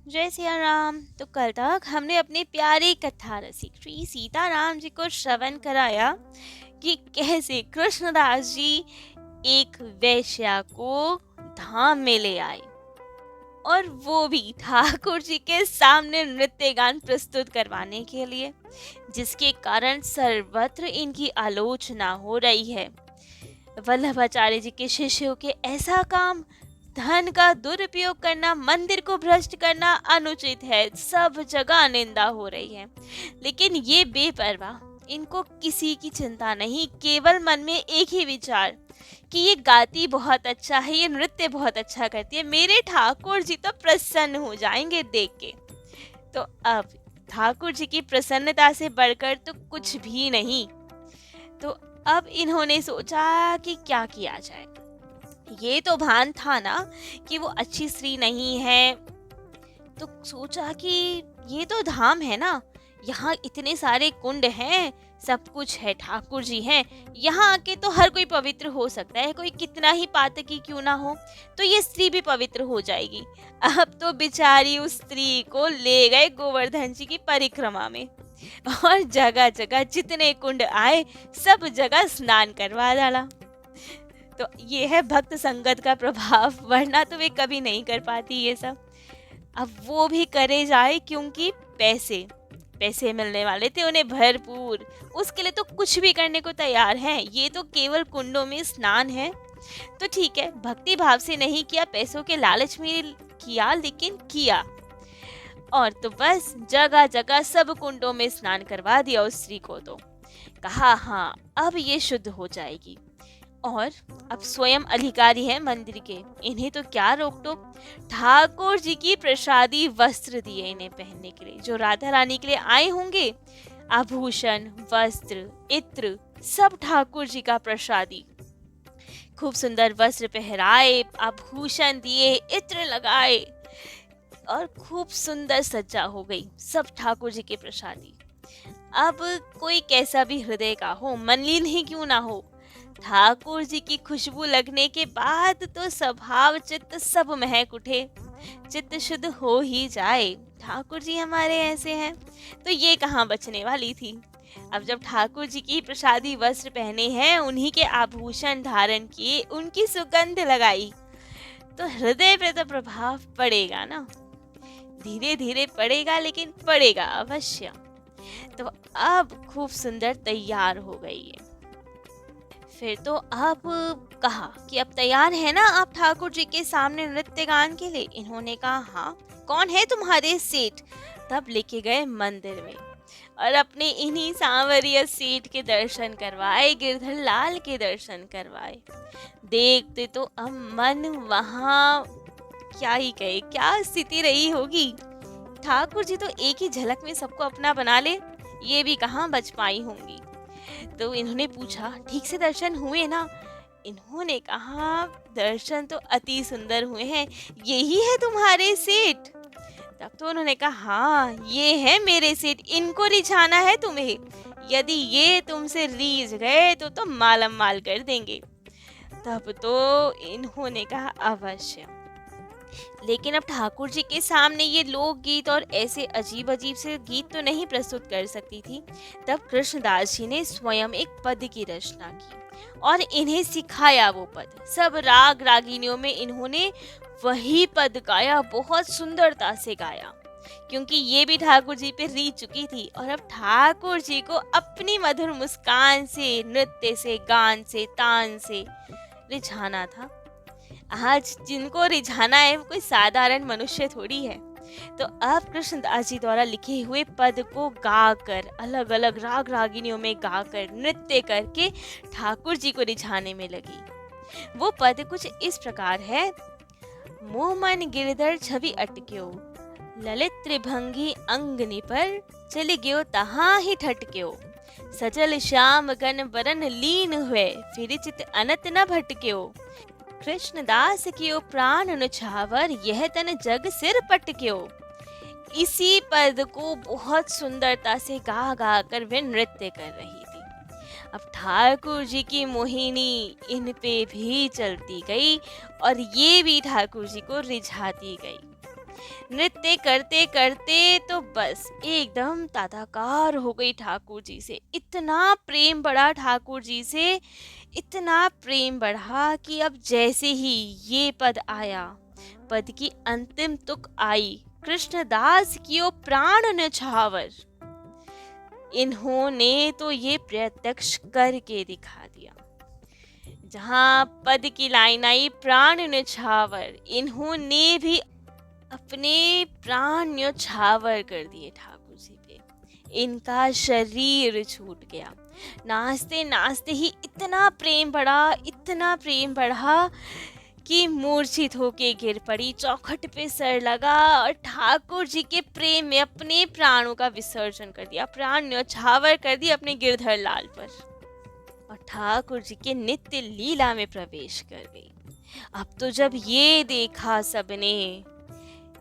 जय सिया राम। तो कल तक हमने अपनी प्यारी कथा रसिक श्री सीताराम जी को श्रवण कराया कि कैसे कृष्णदास जी एक वेश्या को धाम में ले आए और वो भी ठाकुर जी के सामने नृत्य गान प्रस्तुत करवाने के लिए, जिसके कारण सर्वत्र इनकी आलोचना हो रही है। वल्लभाचार्य जी के शिष्यों के ऐसा काम, धन का दुरुपयोग करना, मंदिर को भ्रष्ट करना अनुचित है, सब जगह निंदा हो रही है। लेकिन ये बेपरवाह, इनको किसी की चिंता नहीं, केवल मन में एक ही विचार कि ये गाती बहुत अच्छा है, ये नृत्य बहुत अच्छा करती है, मेरे ठाकुर जी तो प्रसन्न हो जाएंगे देख के। तो अब ठाकुर जी की प्रसन्नता से बढ़कर तो कुछ भी नहीं। तो अब इन्होंने सोचा कि क्या किया जाए। ये तो भान था ना कि वो अच्छी स्त्री नहीं है, तो सोचा कि ये तो धाम है ना, यहाँ इतने सारे कुंड हैं, सब कुछ है, ठाकुर जी हैं, यहाँ आके तो हर कोई पवित्र हो सकता है, कोई कितना ही पातकी क्यों ना हो, तो ये स्त्री भी पवित्र हो जाएगी। अब तो बेचारी उस स्त्री को ले गए गोवर्धन जी की परिक्रमा में और जगह जगह जितने कुंड आए सब जगह स्नान करवा डाला। तो ये है भक्त संगत का प्रभाव, वरना तो वे कभी नहीं कर पाती ये सब। अब वो भी करे जाए क्योंकि पैसे पैसे मिलने वाले थे उन्हें भरपूर, उसके लिए तो कुछ भी करने को तैयार हैं। ये तो केवल कुंडों में स्नान है, तो ठीक है, भक्ति भाव से नहीं किया, पैसों के लालच में किया, लेकिन किया। और तो बस जगह जगह सब कुंडों में स्नान करवा दिया उस स्त्री को। तो कहा हाँ, अब ये शुद्ध हो जाएगी। और अब स्वयं अधिकारी हैं मंदिर के, इन्हें तो क्या रोक टोक। ठाकुर जी की प्रसादी वस्त्र दिए इन्हें पहनने के लिए, जो राधा रानी के लिए आए होंगे। आभूषण, वस्त्र, इत्र सब ठाकुर जी का प्रसादी। खूब सुंदर वस्त्र पहराए, आभूषण दिए, इत्र लगाए और खूब सुंदर सज्जा हो गई, सब ठाकुर जी के प्रसादी। अब कोई कैसा भी हृदय का हो, मलिन ही क्यों ना हो, ठाकुर जी की खुशबू लगने के बाद तो स्वभाव चित्त सब महक उठे, चित्त शुद्ध हो ही जाए। ठाकुर जी हमारे ऐसे हैं, तो ये कहाँ बचने वाली थी। अब जब ठाकुर जी की प्रसादी वस्त्र पहने हैं, उन्हीं के आभूषण धारण किए, उनकी सुगंध लगाई, तो हृदय पे तो प्रभाव पड़ेगा ना, धीरे धीरे पड़ेगा, लेकिन पड़ेगा अवश्य। तो अब खूब सुंदर तैयार हो गई है। फिर तो अब कहा कि अब तैयार है ना आप ठाकुर जी के सामने नृत्य गान के लिए। इन्होंने कहा हाँ, कौन है तुम्हारे सेठ। तब लेके गए मंदिर में और अपने इन्हीं सांवरिया सेठ के दर्शन करवाए, गिरधर लाल के दर्शन करवाए। देखते तो अब मन वहाँ क्या ही कहे, क्या स्थिति रही होगी। ठाकुर जी तो एक ही झलक में सबको अपना बना ले, ये भी कहाँ बच पाई होंगी। तो इन्होंने पूछा ठीक से दर्शन हुए ना। इन्होंने कहा दर्शन तो अति सुंदर हुए हैं, यही है तुम्हारे सेठ। तब तो उन्होंने कहा हाँ, ये है मेरे सेठ, इनको रिझाना है तुम्हें, यदि ये तुमसे रीझ गए तो मालम माल कर देंगे। तब तो इन्होंने कहा अवश्य। लेकिन अब ठाकुर जी के सामने ये लोकगीत और ऐसे अजीब अजीब से गीत तो नहीं प्रस्तुत कर सकती थी। तब कृष्णदास जी ने स्वयं एक पद की रचना की और इन्हें सिखाया वो पद। सब राग रागिनियों में इन्होंने वही पद गाया, बहुत सुंदरता से गाया, क्योंकि ये भी ठाकुर जी पे रीझ चुकी थी और अब ठाकुर जी को अपनी मधुर मुस्कान से, नृत्य से, गान से, तान से रिझाना था। आज जिनको रिझाना है वो कोई साधारण मनुष्य थोड़ी है। तो अब कृष्णदास जी द्वारा लिखे हुए पद को गाकर, अलग अलग राग रागिनियों में गाकर, नृत्य करके ठाकुर जी को रिझाने में लगी। वो पद कुछ इस प्रकार है। मोह मन गिरधर छवि अटक्यो, ललित त्रिभंगी अंगनी पर, चल गयो तहाँ ही ठटक्यो, सजल श्याम गन वरन लीन हुए, फिर चित अनत न भटक्यो, कृष्णदास कियो प्राण नुछावर, यह तन जग सिर पटक्यो। इसी पद को बहुत सुंदरता से गा गा कर वे नृत्य कर रही थी। अब ठाकुर जी की मोहिनी इन पे भी चलती गई और ये भी ठाकुर जी को रिझाती गई। नृत्य करते करते तो बस एकदम तादाकार हो गई ठाकुर जी से। इतना प्रेम बढ़ा ठाकुर जी से, इतना प्रेम बढ़ा कि अब जैसे ही ये पद आया, पद की अंतिम तुक आई, कृष्णदास कियो प्राण न्यौछावर, इन्होंने तो ये प्रत्यक्ष करके दिखा दिया। जहां पद की लाइन आई प्राण न्यौछावर, इन्होंने भी अपने प्राण न्यौछावर कर दिए ठाकुर जी पे। इनका शरीर छूट गया। नाचते नाचते ही इतना प्रेम बढ़ा, इतना प्रेम बढ़ा कि मूर्छित होके गिर पड़ी, चौखट पे सर लगा और ठाकुर जी के प्रेम में अपने प्राणों का विसर्जन कर दिया, प्राण न्यौछावर कर दिया अपने गिरधर लाल पर और ठाकुर जी के नित्य लीला में प्रवेश कर गई। अब तो जब ये देखा सबने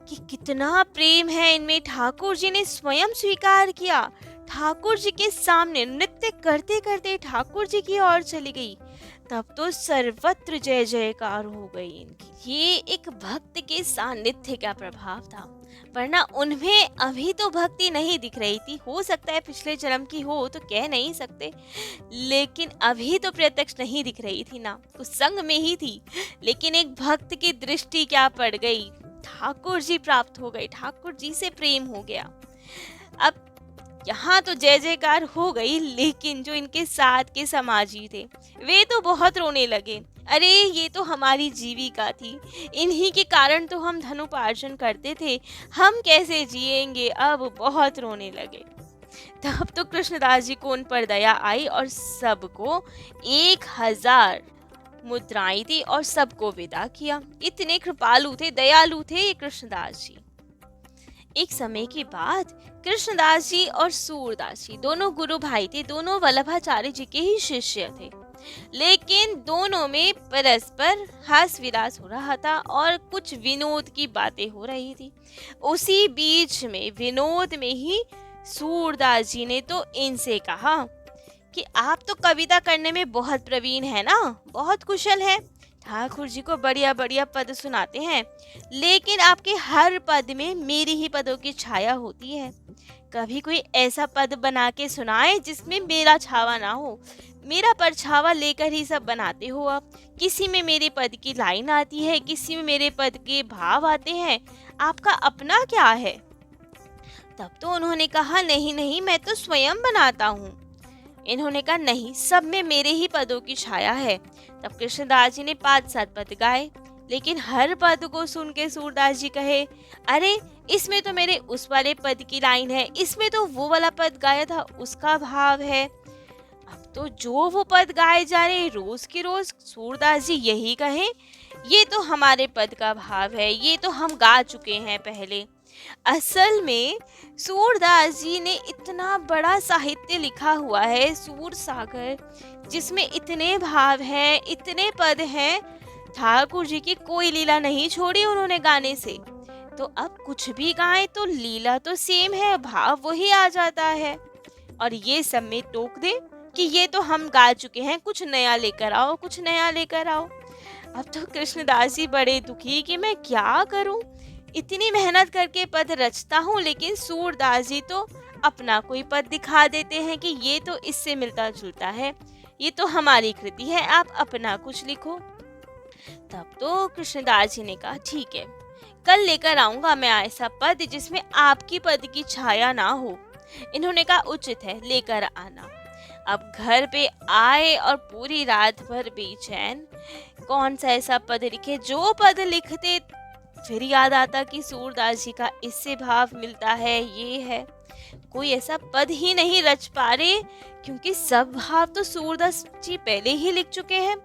कि कितना प्रेम है इनमें, ठाकुर जी ने स्वयं स्वीकार किया, ठाकुर जी के सामने नृत्य करते करते ठाकुर जी की ओर चली गई, तब तो सर्वत्र जय जयकार हो गई इनकी। ये एक भक्त के सानिध्य का प्रभाव था, वरना उनमें अभी तो भक्ति नहीं दिख रही थी। हो सकता है पिछले जन्म की हो, तो कह नहीं सकते, लेकिन अभी तो प्रत्यक्ष नहीं दिख रही थी ना, कुछ संग में ही थी। लेकिन एक भक्त की दृष्टि क्या पड़ गई, ठाकुर जी प्राप्त हो गए, ठाकुर जी से प्रेम हो गया। अब यहाँ तो जय जयकार हो गई, लेकिन जो इनके साथ के समाजी थे वे तो बहुत रोने लगे। अरे ये तो हमारी जीविका थी, इन्हीं के कारण तो हम धनोपार्जन करते थे, हम कैसे जिएंगे। अब बहुत रोने लगे। तब तो कृष्णदास जी को उन पर दया आई और सबको 1000 मुद्राएं दी और सबको विदा किया। इतने कृपालु थे, दयालु थे ये कृष्णदास जी। एक समय के बाद कृष्णदास जी और सूरदास जी दोनों गुरु भाई थे, दोनों वल्लभाचार्य जी के ही शिष्य थे, लेकिन दोनों में परस्पर हास विलास हो रहा था और कुछ विनोद की बातें हो रही थी। उसी बीच में विनोद में ही सूरदास जी ने तो इनसे कहा कि आप तो कविता करने में बहुत प्रवीण है ना, बहुत कुशल है, ठाकुर जी को बढ़िया बढ़िया पद सुनाते हैं, लेकिन आपके हर पद में मेरी ही पदों की छाया होती है। कभी कोई ऐसा पद बना के सुनाए जिसमें मेरा छावा ना हो, मेरा परछावा लेकर ही सब बनाते हो आप। किसी में मेरे पद की लाइन आती है, किसी में मेरे पद के भाव आते हैं, आपका अपना क्या है। तब तो उन्होंने कहा नहीं नहीं, मैं तो स्वयं बनाता हूँ। इन्होंने कहा नहीं, सब में मेरे ही पदों की छाया है। तब कृष्णदास जी ने 5-7 पद गाए, लेकिन हर पद को सुन के सूरदास जी कहे अरे इसमें तो मेरे उस वाले पद की लाइन है, इसमें तो वो वाला पद गाया था उसका भाव है। अब तो जो वो पद गाए जा रहे रोज के रोज सूरदास जी यही कहें ये तो हमारे पद का भाव है, ये तो हम गा चुके हैं पहले। असल में सूरदास जी ने इतना बड़ा साहित्य लिखा हुआ है सूर सागर, जिसमें इतने भाव हैं, इतने पद हैं, ठाकुर जी की कोई लीला नहीं छोड़ी उन्होंने गाने से। तो अब कुछ भी गाएं तो लीला तो सेम है, भाव वही आ जाता है। और ये सब में टोक दे कि ये तो हम गा चुके हैं, कुछ नया लेकर आओ, कुछ नया लेकर आओ। अब तो कृष्णदास जी बड़े दुखी कि मैं क्या करूं, इतनी मेहनत करके पद रचता हूँ, लेकिन सूरदास जी तो अपना कोई पद दिखा देते हैं कि ये तो इससे मिलता जुलता है, ये तो हमारी कृति है, आप अपना कुछ लिखो। तब तो कृष्णदास जी ने कहा ठीक है, कल लेकर आऊंगा मैं ऐसा पद जिसमें आपकी पद की छाया ना हो। इन्होंने कहा उचित है, लेकर आना। अब घर पे आए और पूरी रात भर बेचैन, कौन सा ऐसा पद लिखे। जो पद लिखते फिर याद आता कि सूरदास जी का इससे भाव मिलता है, ये है, कोई ऐसा पद ही नहीं रच पा रहे, क्योंकि सब भाव तो सूरदास जी पहले ही लिख चुके हैं।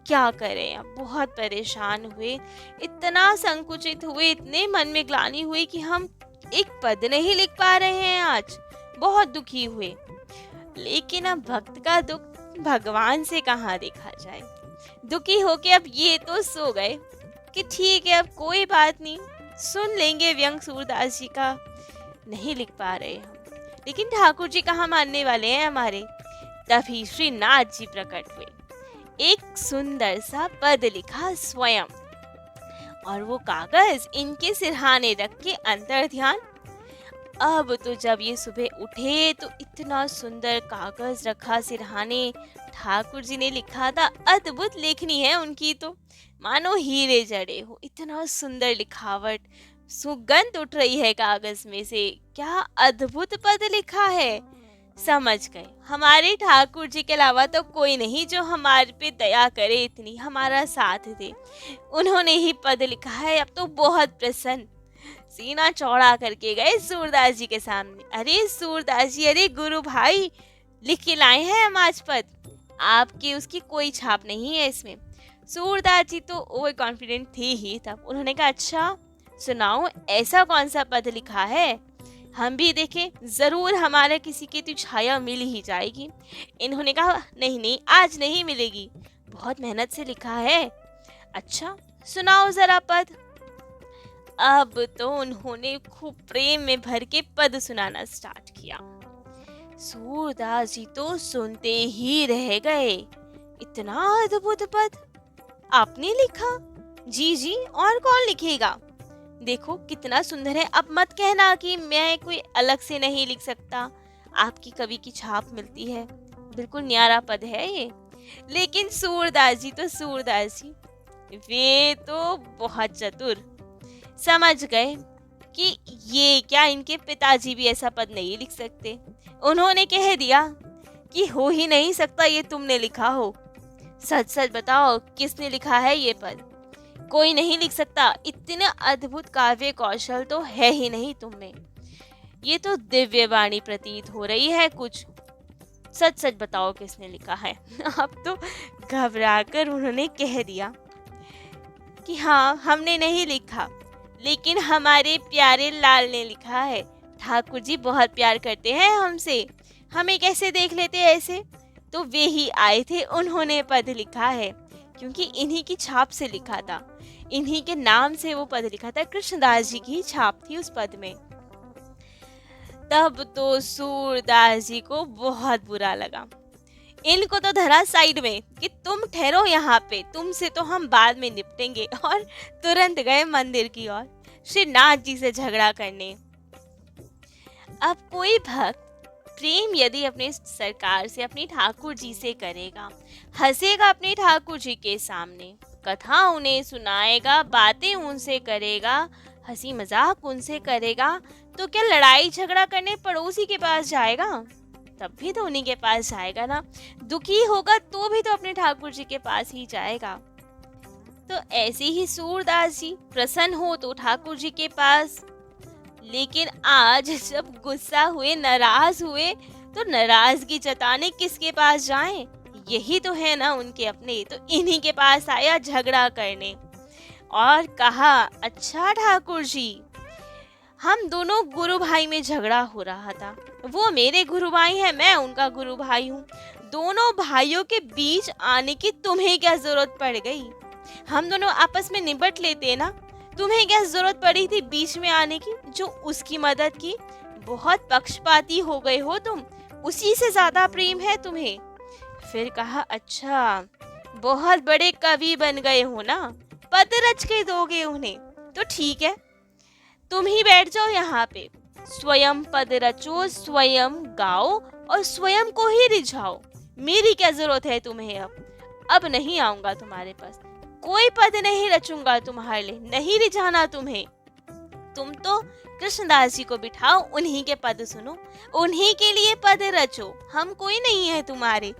क्या करें, अब बहुत परेशान हुए, इतना संकुचित हुए, इतने मन में ग्लानि हुई कि हम एक पद नहीं लिख पा रहे हैं आज, बहुत दुखी हुए। लेकिन अब भक्त का दुख भगवान से कहाँ देखा जाए। दुखी होके अब ये तो सो गए कि ठीक है अब कोई बात नहीं, सुन लेंगे व्यंग सूरदास जी का, नहीं लिख पा रहे हम, लेकिन ठाकुर जी कहाँ मानने वाले हैं हमारे। तभी श्री नाथ जी प्रकट हुए, एक सुंदर सा पद लिखा स्वयं और वो कागज इनके सिरहाने रख के अंतर ध्यान। अब तो जब ये सुबह उठे तो इतना सुंदर कागज रखा सिरहाने। ठाकुर जी ने लिखा था, अद्भुत लेखनी है उनकी तो, मानो हीरे जड़े हो, इतना सुंदर लिखावट, सुगंध उठ रही है कागज में से। क्या अद्भुत पद लिखा है। समझ गए, हमारे ठाकुर जी के अलावा तो कोई नहीं जो हमारे पे दया करे, इतनी हमारा साथ दे। उन्होंने ही पद लिखा है। अब तो बहुत प्रसन्न सीना चौड़ा करके गए सूरदास जी के सामने। अरे सूरदास जी, अरे गुरु भाई, लिख के लाए हैं हम आज पद, आपकी उसकी कोई छाप नहीं है इसमें। सूरदास जी तो ओवर कॉन्फिडेंट थे ही तब। उन्होंने कहा, अच्छा सुनाओ, ऐसा कौन सा पद लिखा है, हम भी देखें, जरूर हमारे किसी की तो छाया मिल ही जाएगी। इन्होंने कहा, नहीं नहीं, आज नहीं मिलेगी, बहुत मेहनत से लिखा है। अच्छा सुनाओ जरा पद। अब तो उन्होंने खूब प्रेम में भर के पद सुनाना स्टार्ट किया। सूरदास जी तो सुनते ही रह गए। इतना अद्भुत पद आपने लिखा? जी जी, और कौन लिखेगा, देखो कितना सुंदर है। अब मत कहना कि मैं कोई अलग से नहीं लिख सकता, आपकी कवि की छाप मिलती है, बिल्कुल न्यारा पद है ये। लेकिन सूरदास जी तो सूरदास जी, वे तो बहुत चतुर, समझ गए कि ये क्या, इनके पिताजी भी ऐसा पद नहीं लिख सकते। उन्होंने कह दिया कि हो ही नहीं सकता ये तुमने लिखा हो। सच सच बताओ, किसने लिखा है ये पद? कोई नहीं लिख सकता, इतने अद्भुत काव्य कौशल तो है ही नहीं तुम में, ये तो दिव्य वाणी प्रतीत हो रही है कुछ। सच सच बताओ किसने लिखा है। अब तो घबराकर उन्होंने कह दिया कि हाँ, हमने नहीं लिखा, लेकिन हमारे प्यारे लाल ने लिखा है। ठाकुर जी बहुत प्यार करते हैं हमसे, हमें कैसे देख लेते ऐसे, तो वे ही आए थे, उन्होंने पद लिखा है, क्योंकि इन्हीं की छाप से लिखा था, इन्हीं के नाम से वो पद लिखा था, कृष्णदास जी की छाप थी उस पद में। तब तो सूरदास जी को बहुत बुरा लगा। इनको तो धरा साइड में कि तुम ठहरो यहाँ पे, तुमसे तो हम बाद में निपटेंगे, और तुरंत गए मंदिर की ओर श्रीनाथ जी से झगड़ा करने। अब कोई भक्त प्रेम यदि अपने सरकार से, अपने ठाकुर जी से करेगा, हंसेगा अपने ठाकुर जी के सामने, कथा उन्हें सुनाएगा, बातें उनसे करेगा, हंसी मजाक उनसे करेगा, तो क्या लड़ाई झगड़ा करने पड़ोसी के पास जाएगा? तब भी तो उन्हीं के पास जाएगा ना। दुखी होगा तो भी तो अपने ठाकुर जी के पास ही जाएगा। तो ऐसे ही सूरदास जी प्रसन्न हो तो ठाकुर जी के पास, लेकिन आज जब गुस्सा हुए, नाराज हुए, तो नाराजगी जताने किसके पास जाएं? यही तो है ना उनके अपने, तो इन्हीं के पास आया झगड़ा करने और कहा, अच्छा ठाकुर जी, हम दोनों गुरु भाई में झगड़ा हो रहा था, वो मेरे गुरु भाई हैं, मैं उनका गुरु भाई हूँ, दोनों भाइयों के बीच आने की तुम्हें क्या जरूरत पड़ गई? हम दोनों आपस में निपट लेते ना, तुम्हें क्या जरूरत पड़ी थी बीच में आने की, जो उसकी मदद की? बहुत पक्षपाती हो गए हो तुम, उसी से ज्यादा प्रेम है तुम्हें। फिर कहा, अच्छा बहुत बड़े कवि बन गए हो ना, पद रच के दोगे उन्हें, तो ठीक है, तुम ही बैठ जाओ यहाँ पे, स्वयं पद रचो, स्वयं गाओ और स्वयं को ही रिझाओ। मेरी क्या जरूरत है तुम्हें? अब नहीं आऊंगा तुम्हारे पास, कोई पद नहीं रचूंगा तुम्हारे लिए, नहीं रिझाना तुम्हें। तुम तो कृष्णदास जी को बिठाओ, उन्हीं के पद सुनो, उन्हीं के लिए पद रचो, हम कोई नहीं है तुम्हारे।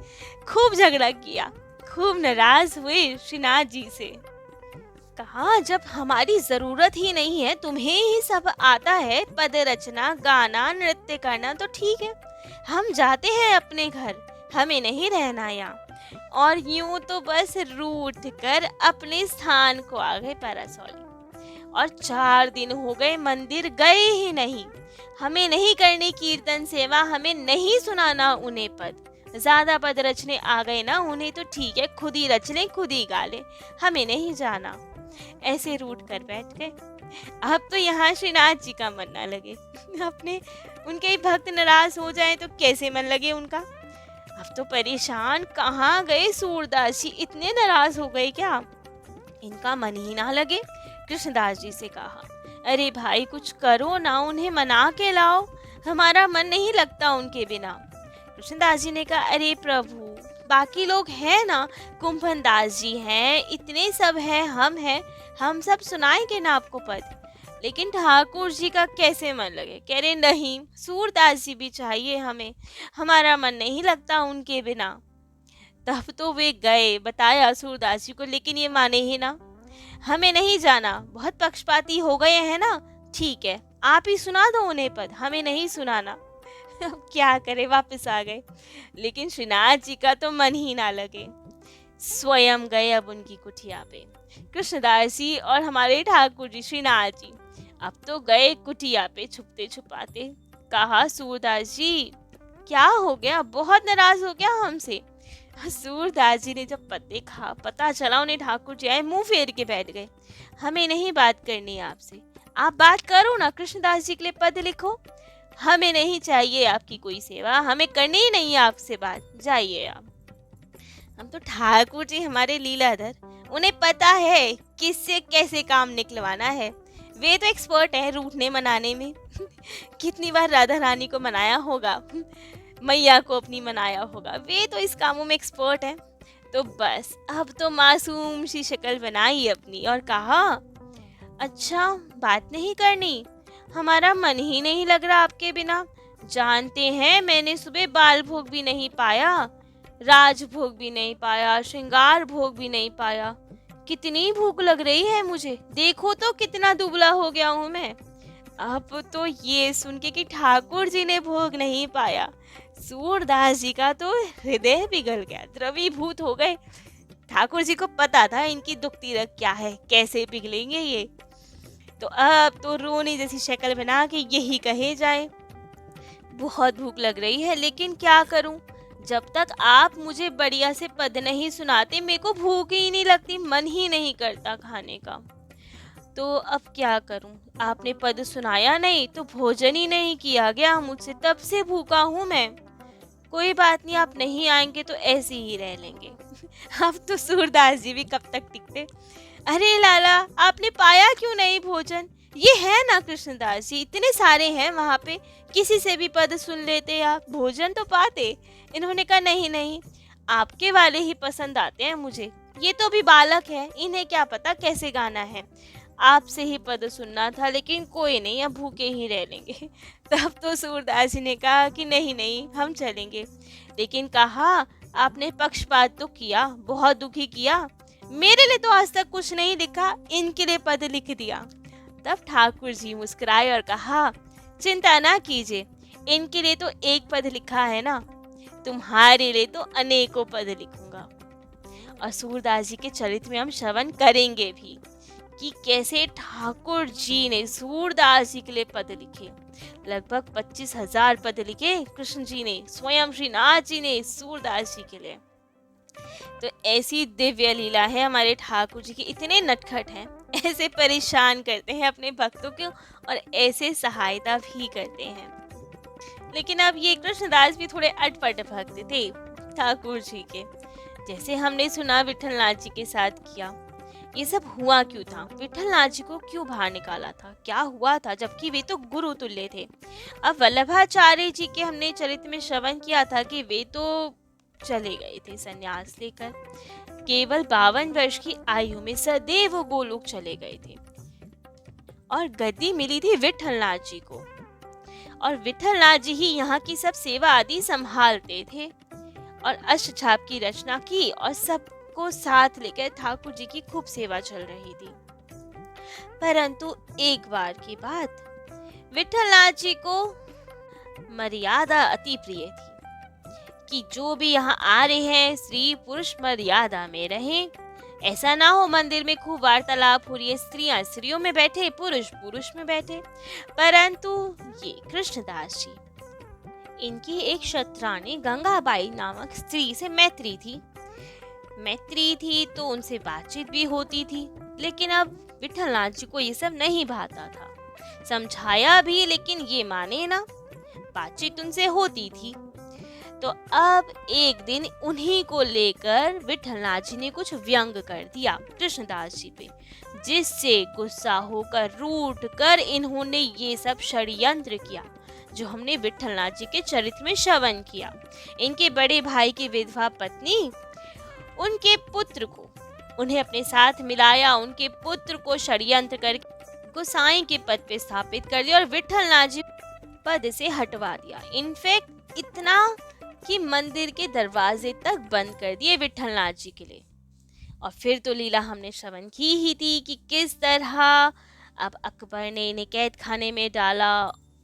खूब झगड़ा किया, खूब नाराज हुए श्रीनाथ जी से। कहा, जब हमारी जरूरत ही नहीं है, तुम्हें ही सब आता है, पद रचना, गाना, नृत्य करना, तो ठीक है, हम जाते हैं अपने घर, हमें नहीं रहना यहाँ। और यूं तो बस रूठ कर अपने स्थान को आ गए परसौली, और 4 दिन हो गए मंदिर गए ही नहीं। हमें नहीं करनी कीर्तन सेवा, हमें नहीं सुनाना उन्हें पद, ज्यादा पद रचने आ गए ना उन्हें, तो ठीक है, खुद ही रच लें, खुद ही गा लें, हमें नहीं जाना। ऐसे रूठ कर बैठ गए। अब तो यहाँ श्रीनाथ जी का मन ना लगे, अपने उनके भक्त नाराज हो जाए तो कैसे मन लगे उनका। अब तो परेशान, कहाँ गए सूरदास जी, इतने नाराज हो गए क्या, इनका मन ही ना लगे कृष्णदास जी से कहा, अरे भाई कुछ करो ना, उन्हें मना के लाओ, हमारा मन नहीं लगता उनके बिना। कृष्णदास जी ने कहा, अरे प्रभु बाकी लोग हैं ना, कुंभन दास जी हैं, इतने सब हैं, हम सब सुनाएंगे ना आपको पद। लेकिन ठाकुर जी का कैसे मन लगे, कह रहे नहीं, सूरदास जी भी चाहिए हमें, हमारा मन नहीं लगता उनके बिना। तब तो वे गए, बताया सूरदास जी को, लेकिन ये माने ही ना, हमें नहीं जाना, बहुत पक्षपाती हो गए हैं ना, ठीक है आप ही सुना दो उन्हें पद, हमें नहीं सुनाना। अब क्या करे, वापस आ गए। लेकिन श्रीनाथ जी का तो मन ही ना लगे, स्वयं गए अब उनकी कुटिया पे। कृष्णदास जी और हमारे ठाकुर जी श्रीनाथ जी अब तो गए कुटिया पे छुपते छुपाते। कहा, सूरदास जी क्या हो गया, बहुत नाराज हो गया हमसे। सूरदास जी ने जब पता चला उन्हें ठाकुर जी आए, मुंह फेर के बैठ गए। हमें नहीं बात करनी आपसे, आप बात करो ना, कृष्णदास जी के लिए पद लिखो, हमें नहीं चाहिए आपकी कोई सेवा, हमें करनी ही नहीं है आपसे बात, जाइए आप। हम तो ठाकुर जी हमारे लीलाधर, उन्हें पता है किससे कैसे काम निकलवाना है, वे तो एक्सपर्ट हैं रूठने मनाने में। कितनी बार राधा रानी को मनाया होगा, मैया को अपनी मनाया होगा, वे तो इस कामों में एक्सपर्ट हैं। तो बस अब तो मासूम सी शक्ल बनाई अपनी और कहा, अच्छा बात नहीं करनी, हमारा मन ही नहीं लग रहा आपके बिना, जानते हैं मैंने सुबह बाल भोग भी नहीं पाया, राज भोग भी नहीं पाया, श्रृंगार भोग भी नहीं पाया, कितनी भूख लग रही है मुझे, देखो तो कितना दुबला हो गया हूँ मैं। अब तो ये सुन के कि ठाकुर जी ने भोग नहीं पाया, सूरदास जी का तो हृदय पिघल गया, द्रवीभूत हो गए। ठाकुर जी को पता था इनकी दुखती रग क्या है, कैसे पिघलेंगे ये। तो अब तो रोने जैसी शक्ल बना के यही कहे जाए, बहुत भूख लग रही है, लेकिन क्या करूं, जब तक आप मुझे बढ़िया से पद नहीं सुनाते मेरे को भूख ही नहीं लगती, मन ही नहीं करता खाने का। तो अब क्या करूं, आपने पद सुनाया नहीं तो भोजन ही नहीं किया गया मुझसे, तब से भूखा हूं मैं। कोई बात नहीं, आप नहीं आएंगे तो ऐसे ही रह लेंगे। अब तो सूरदास जी भी कब तक टिकते। अरे लाला आपने पाया क्यों नहीं भोजन, ये है ना कृष्णदास जी, इतने सारे हैं वहाँ पे, किसी से भी पद सुन लेते आप, भोजन तो पाते। इन्होंने कहा नहीं नहीं, आपके वाले ही पसंद आते हैं मुझे, ये तो अभी बालक है, इन्हें क्या पता कैसे गाना है, आपसे ही पद सुनना था, लेकिन कोई नहीं अब भूखे ही रह लेंगे। तब तो सूरदास जी ने कहा कि नहीं नहीं हम चलेंगे, लेकिन कहा आपने पक्षपात तो किया, बहुत दुखी किया, मेरे लिए तो आज तक कुछ नहीं लिखा, इनके लिए पद लिख दिया। तब ठाकुर जी मुस्कुराए और कहा, चिंता ना कीजिए, इनके लिए तो एक पद लिखा है ना, तुम्हारे लिए तो अनेकों पद लिखूंगा। और सूरदास जी के चरित्र में हम श्रवण करेंगे भी कि कैसे ठाकुर जी ने सूरदास जी के लिए पद लिखे, लगभग 25,000 पद लिखे कृष्ण जी ने, स्वयं श्रीनाथ जी ने सूरदास जी के लिए। तो ऐसी दिव्य लीला है हमारे ठाकुर जी की, इतने नटखट हैं, ऐसे परेशान करते हैं अपने भक्तों को और ऐसे सहायता भी करते हैं। लेकिन अब ये कृष्णदास भी थोड़े अटपट भक्त थे ठाकुर जी के, जैसे हमने सुना विठलनाथ जी के साथ किया। ये सब हुआ क्यों था, विठलनाथ जी को क्यों बाहर निकाला था, क्या हुआ था, जबकि वे तो गुरु तुल्य थे। अब वल्लभाचार्य जी के हमने चरित्र में श्रवण किया था कि वे तो चले गए थे संन्यास लेकर, केवल 52 वर्ष की आयु में सदैव गोलोक चले गए थे और गद्दी मिली थी विठलनाथ जी को, और विठलनाथ जी ही यहाँ की सब सेवा आदि संभालते थे और अष्टछाप की रचना की और सबको साथ लेकर ठाकुर जी की खूब सेवा चल रही थी। परंतु एक बार की बात, विठलनाथ जी को मर्यादा अति प्रिय थी कि जो भी यहाँ आ रहे हैं स्त्री पुरुष मर्यादा में रहें, ऐसा ना हो मंदिर में खूब वार्तालाप हो रही है, स्त्रियां स्त्रियों में बैठे, पुरुष पुरुष में बैठे। परंतु ये कृष्णदास जी, इनकी एक शतरानी गंगाबाई नामक स्त्री से मैत्री थी तो उनसे बातचीत भी होती थी, लेकिन अब विठलनाथ जी को ये सब नहीं भाता था। समझाया भी लेकिन ये माने ना, बातचीत उनसे होती थी। तो अब एक दिन उन्हीं को लेकर विठलनाथ जी ने कुछ व्यंग कर दिया कृष्णदास जी पे, जिससे गुस्सा होकर रूठ कर इन्होंने ये सब षड्यंत्र किया जो हमने विठलनाथ जी के चरित्र में श्रवण किया। इनके बड़े भाई की विधवा पत्नी उनके पुत्र को उन्हें अपने साथ मिलाया, उनके पुत्र को षड्यंत्र करके गोसाई के पद पे स्थापित कर दिया और विठलनाथ जी पद से हटवा दिया। इनफैक्ट इतना कि मंदिर के दरवाजे तक बंद कर दिए विठलनाथ जी के लिए। और फिर तो लीला हमने श्रवण की ही थी कि किस तरह अब अकबर ने इन्हें कैद खाने में डाला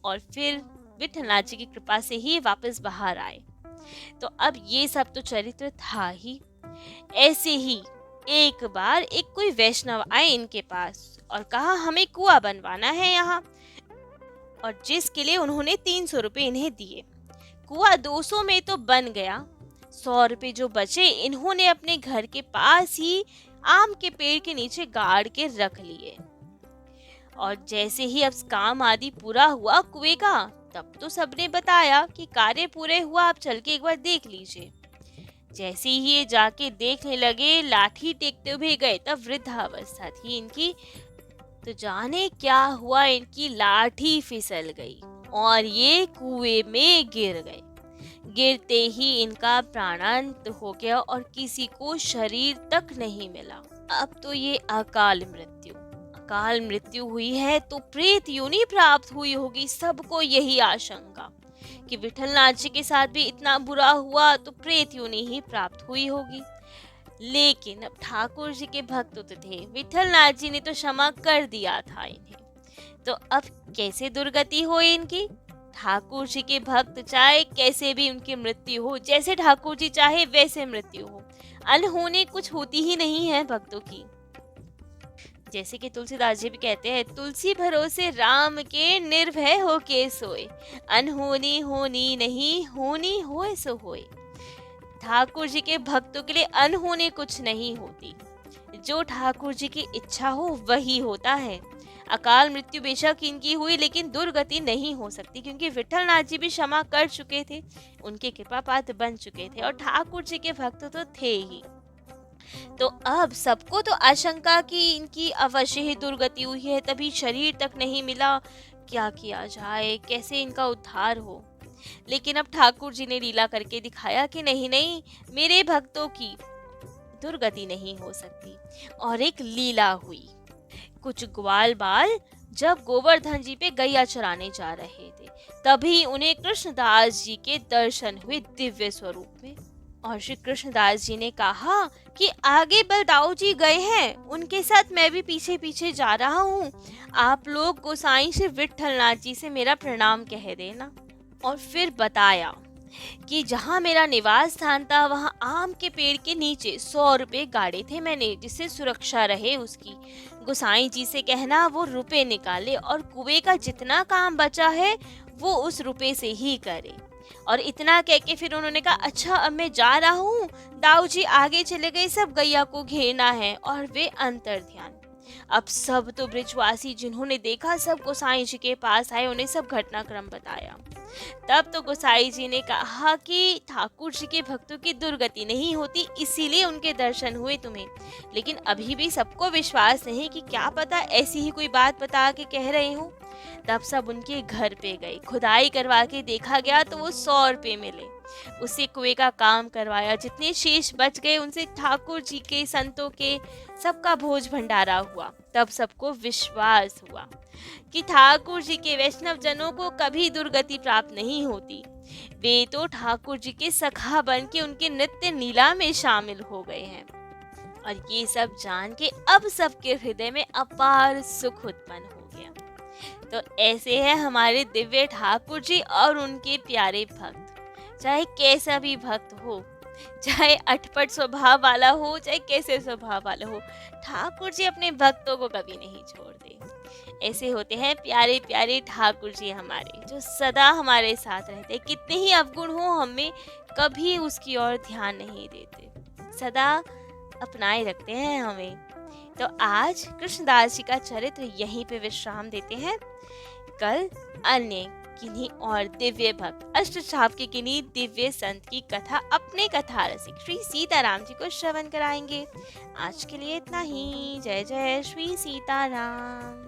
और फिर विठलनाथ जी की कृपा से ही वापस बाहर आए। तो अब ये सब तो चरित्र था ही। ऐसे ही एक बार एक कोई वैष्णव आए इनके पास और कहा हमें कुआं बनवाना है यहाँ, और जिसके लिए उन्होंने 300 रुपये इन्हें दिए। कुआं 200 में तो बन गया, 100 रुपये जो बचे इन्होंने अपने घर के पास ही आम के पेड़ के नीचे गाड़ के रख लिए। और जैसे ही अब काम आदि पूरा हुआ कुएं का, तब तो सबने बताया कि कार्य पूरे हुआ, आप चल के एक बार देख लीजिए। जैसे ही ये जाके देखने लगे, लाठी टेकते हुए गए, तब वृद्धावस्था थी इनकी, तो जाने क्या हुआ, इनकी लाठी फिसल गई और ये कुएं में गिर गए। गिरते ही इनका प्राणांत हो गया और किसी को शरीर तक नहीं मिला। अब तो ये अकाल मृत्यु हुई है तो प्रेत योनि प्राप्त हुई होगी। सबको यही आशंका कि विठलनाथ जी के साथ भी इतना बुरा हुआ तो प्रेत योनि ही प्राप्त हुई होगी। लेकिन अब ठाकुर जी के भक्त तो थे, विठलनाथ जी ने तो क्षमा कर दिया था इन्हें, तो अब कैसे दुर्गति हो इनकी। ठाकुर जी के भक्त चाहे कैसे भी उनकी मृत्यु हो, जैसे ठाकुर जी चाहे वैसे मृत्यु हो, अनहोनी कुछ होती ही नहीं है भक्तों की। जैसे कि तुलसीदास जी भी कहते हैं, तुलसी भरोसे राम के निर्भय हो के सोए, अनहोनी होनी नहीं, होनी होए सो होए। ठाकुर जी के भक्तों के लिए अनहोनी कुछ नहीं होती, जो ठाकुर जी की इच्छा हो वही होता है। अकाल मृत्यु बेशक इनकी हुई लेकिन दुर्गति नहीं हो सकती, क्योंकि विठलनाथ जी भी क्षमा कर चुके थे, उनके कृपा पात्र बन चुके थे और ठाकुर जी के भक्त तो थे ही। तो अब सबको तो आशंका कि इनकी अवश्य ही दुर्गति हुई है, तभी शरीर तक नहीं मिला, क्या किया जाए, कैसे इनका उद्धार हो। लेकिन अब ठाकुर जी ने लीला करके दिखाया कि नहीं नहीं, मेरे भक्तों की दुर्गति नहीं हो सकती। और एक लीला हुई। कुछ ग्वाल बाल जब गोवर्धन जी पे गैया चराने जा रहे थे, तभी उन्हें कृष्णदास जी के दर्शन हुए दिव्य स्वरूप में। और श्री कृष्णदास जी ने कहा कि आगे बलदाऊ जी गए हैं, उनके साथ मैं भी पीछे पीछे जा रहा हूँ, आप लोग गोसाई श्री विठलनाथ जी से मेरा प्रणाम कह देना। और फिर बताया कि जहाँ मेरा निवास स्थान था वहाँ आम के पेड़ के नीचे 100 रुपये गाड़े थे मैंने, जिससे सुरक्षा रहे उसकी। गोसाई जी से कहना वो रुपए निकाले और कुएं का जितना काम बचा है वो उस रुपए से ही करे। और इतना कह के फिर उन्होंने कहा अच्छा अब मैं जा रहा हूँ। दाऊ जी आगे चले गए, सब गैया को घेरना है और वे अंतर ध्यान। अब सब तो ब्रिजवासी जिन्होंने देखा सब गोसाई जी के पास आए, उन्हें सब घटनाक्रम बताया। तब तो गोसाई जी ने कहा कि ठाकुर जी के भक्तों की दुर्गति नहीं होती, इसीलिए उनके दर्शन हुए तुम्हें। लेकिन अभी भी सबको विश्वास नहीं कि क्या पता ऐसी ही कोई बात बता के कह रहे हो। तब सब उनके घर पे गए, खुदाई करवा के देखा गया तो वो 100 रुपये मिले। उसे कुएं का काम करवाया, जितने शेष बच गए उनसे ठाकुर जी के संतों के सबका भोज भंडारा हुआ। तब सबको विश्वास हुआ कि ठाकुर जी के वैष्णव जनों को कभी दुर्गति प्राप्त नहीं होती। वे तो ठाकुर जी के सखा बन के उनके नित्य लीला में शामिल हो गए हैं। और ये सब जान के अब सबके हृदय में अपार सुख उत्पन्न हो गया। तो ऐसे है हमारे दिव्य ठाकुर जी और उनके प्यारे भक्त। चाहे कैसा भी भक्त हो, चाहे अटपट स्वभाव वाला हो, चाहे कैसे स्वभाव वाला हो, ठाकुर जी अपने भक्तों को कभी नहीं छोड़ते। ऐसे होते हैं प्यारे प्यारे ठाकुर जी हमारे, जो सदा हमारे साथ रहते। कितने ही अवगुण हो हमें कभी उसकी ओर ध्यान नहीं देते, सदा अपनाए रखते हैं हमें। तो आज कृष्णदास जी का चरित्र यहीं पे विश्राम देते हैं। कल अन्य किन्हीं और दिव्य भक्त अष्टचाप के किन्हीं दिव्य संत की कथा अपने कथा रसिक श्री सीताराम जी को श्रवण कराएंगे। आज के लिए इतना ही। जय जय श्री सीताराम।